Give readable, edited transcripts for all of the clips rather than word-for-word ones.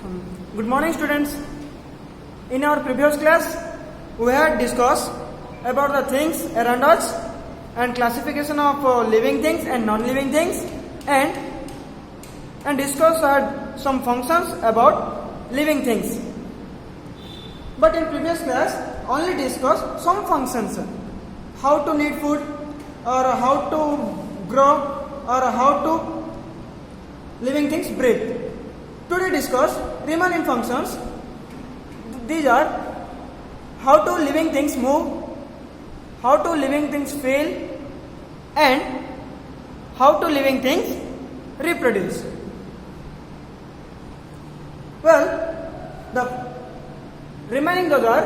Good morning, students. In our previous class, we had discussed about the things around us and classification of living things and non-living things, and discussed some functions about living things. But in previous class, only discussed some functions: how to need food, or how to grow, or how to living things breathe. Today discuss remaining functions. These are how to living things move, how to living things feel, and how to living things reproduce. Well, the remaining those are,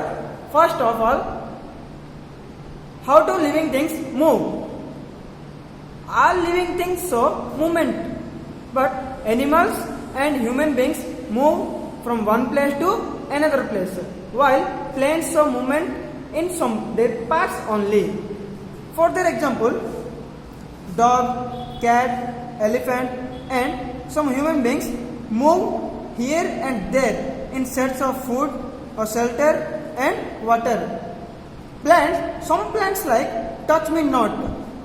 first of all, how to living things move. All living things show movement, but animals and human beings move from one place to another place, while plants show movement in some their parts only. For their example, dog, cat, elephant, and some human beings move here and there in search of food or shelter and water. Plants, some plants like touch me not.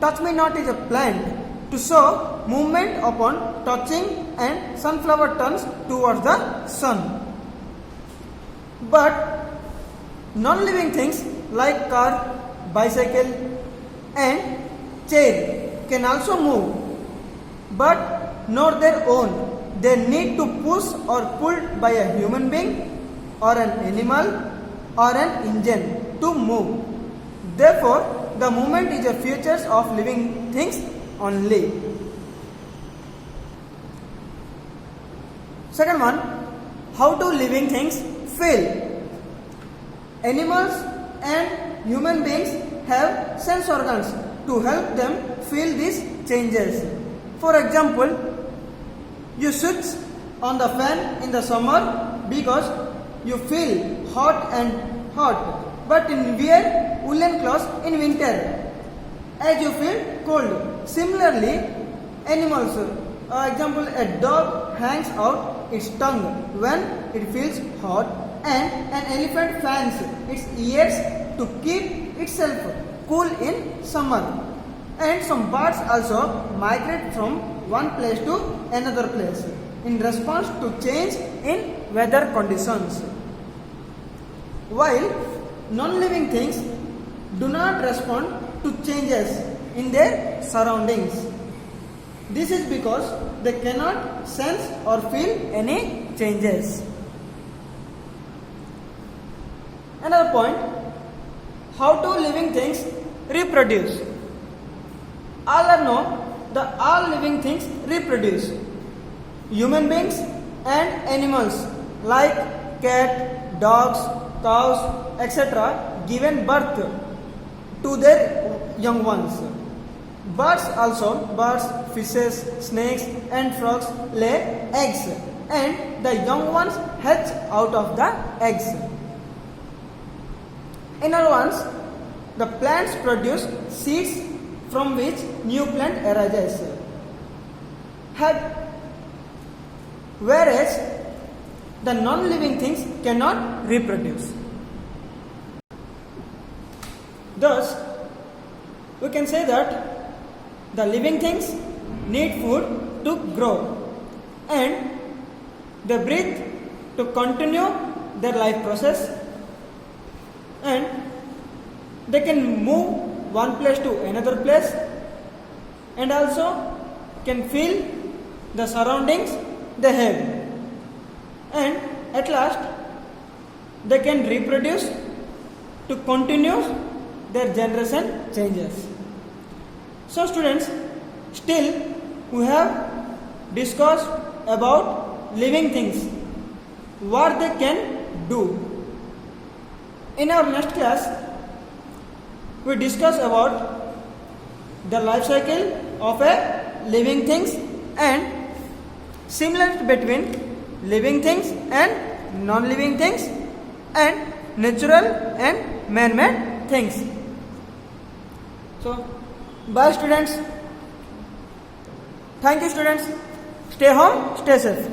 Touch me not is a plant to show movement upon touching, and sunflower turns towards the sun. But non-living things like car, bicycle, and chair can also move, but not their own. They need to push or pulled by a human being or an animal or an engine to move. Therefore, the movement is a feature of living things only. Second one, how do living things feel? Animals and human beings have sense organs to help them feel these changes. For example, you sit on the fan in the summer because you feel hot, but in wear woolen clothes in winter as you feel cold. Similarly, animals, example, a dog hangs out its tongue when it feels hot, and an elephant fans its ears to keep itself cool in summer. And some birds also migrate from one place to another place in response to change in weather conditions, while non-living things do not respond to changes in their surroundings. This is because they cannot sense or feel any changes. Another point, how do living things reproduce? All are know that all living things reproduce. Human beings and animals like cat, dogs, cows, etc. given birth to their young ones. Birds, fishes, snakes and frogs lay eggs, and the young ones hatch out of the eggs. In other words, the plants produce seeds from which new plant arises. Whereas the non-living things cannot reproduce. Thus, we can say that the living things need food to grow, and they breathe to continue their life process, and they can move one place to another place, and also can feel the surroundings they have, and at last they can reproduce to continue their generation changes. So students, still we have discussed about living things, what they can do. In our next class, we discuss about the life cycle of a living things and similarity between living things and non-living things and natural and man-made things. So, bye students. Thank you students. Stay home, stay safe.